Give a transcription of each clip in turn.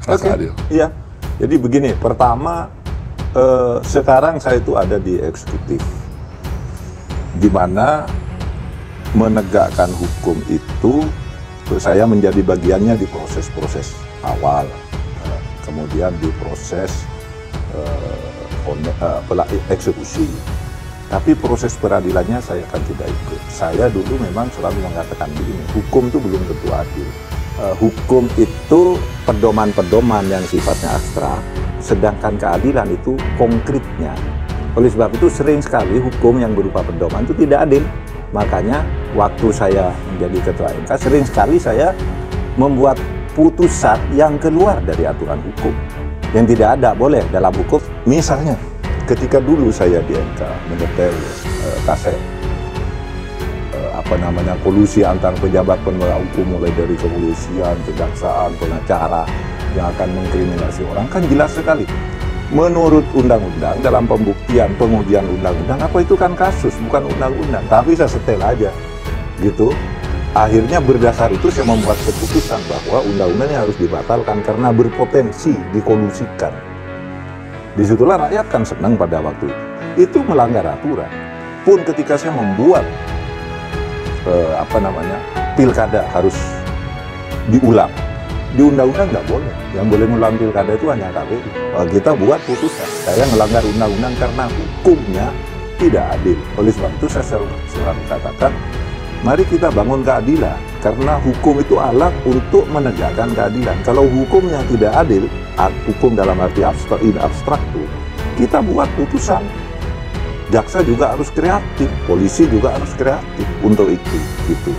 rasa adil. Iya. Jadi begini, pertama sekarang saya itu ada di eksekutif, di mana menegakkan hukum itu saya menjadi bagiannya di proses-proses awal, kemudian di proses eksekusi. Tapi proses peradilannya saya akan tidak ikut. Saya dulu memang selalu mengatakan begini, hukum itu belum tentu adil. Hukum itu pedoman-pedoman yang sifatnya abstrak, sedangkan keadilan itu konkretnya. Oleh sebab itu sering sekali hukum yang berupa pedoman itu tidak adil. Makanya waktu saya menjadi ketua MK, sering sekali saya membuat putusan yang keluar dari aturan hukum, yang tidak ada boleh dalam hukum. Misalnya ketika dulu saya di MK menyetel kaset kolusi antar pejabat penegak hukum, mulai dari kepolisian, kejaksaan, pengacara yang akan mengkriminasi orang, kan jelas sekali. Menurut undang-undang, dalam pembuktian pengujian undang-undang, apa itu kan kasus, bukan undang-undang. Tapi saya setel aja, gitu. Akhirnya berdasar itu saya membuat keputusan bahwa undang-undangnya harus dibatalkan karena berpotensi dikolusikan. Disitulah rakyat kan senang pada waktu itu. Itu melanggar aturan. Pun ketika saya membuat pilkada harus diulang, di undang-undang nggak boleh. Yang boleh ngulang pilkada itu hanya KPU. Kita buat putusan, saya melanggar undang-undang karena hukumnya tidak adil. Oleh sebab itu saya selalu katakan, mari kita bangun keadilan, karena hukum itu alat untuk menegakkan keadilan. Kalau hukumnya tidak adil, hukum dalam arti abstrak itu, kita buat putusan. Jaksa juga harus kreatif, polisi juga harus kreatif untuk itu, gitu.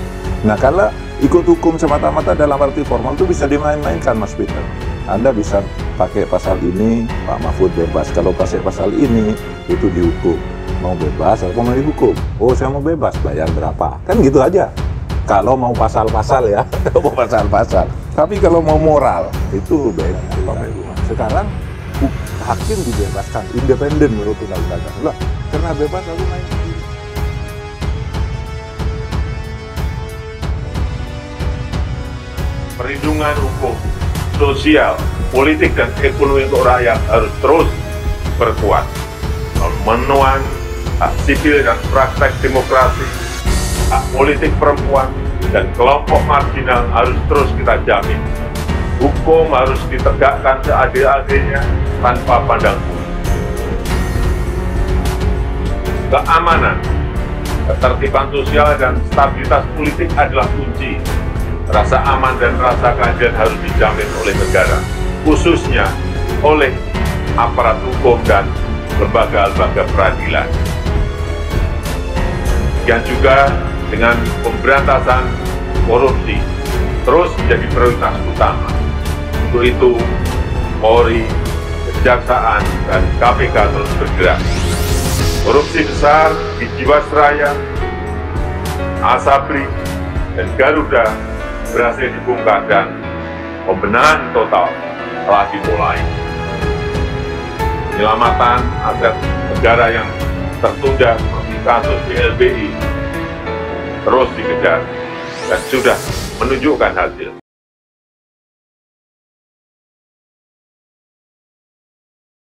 Nah, kalau ikut hukum semata-mata dalam arti formal itu bisa dimain-mainkan, Mas Peter. Anda bisa pakai pasal ini, Pak Mahfud bebas. Kalau pakai pasal ini, itu dihukum. Mau bebas atau mau dihukum? Oh, saya mau bebas, bayar berapa? Kan gitu aja. Kalau mau pasal-pasal ya, mau pasal-pasal. Tapi kalau mau moral, itu beda. Sekarang hakim dibebaskan, independen menurut undang-undang. Lah, karena bebas lalu main sendiri. Perlindungan hukum, sosial, politik, dan ekonomi untuk rakyat harus terus berkuat. Pemenuhan hak sipil dan praktek demokrasi, hak politik perempuan, dan kelompok marginal harus terus kita jamin. Hukum harus ditegakkan seadil-adilnya tanpa pandang bulu. Keamanan, ketertiban sosial, dan stabilitas politik adalah kunci. Rasa aman dan rasa keadilan harus dijamin oleh negara, khususnya oleh aparat hukum dan lembaga-lembaga peradilan. Dan juga dengan pemberantasan korupsi terus menjadi prioritas utama. Untuk itu, Polri, Kejaksaan, dan KPK terus bergerak. Korupsi besar di Jiwasraya, Asabri, dan Garuda berhasil dibongkar dan pembenahan total telah dimulai. Penyelamatan aset negara yang tertunda seperti kasus BLBI terus dikejar dan sudah menunjukkan hasil.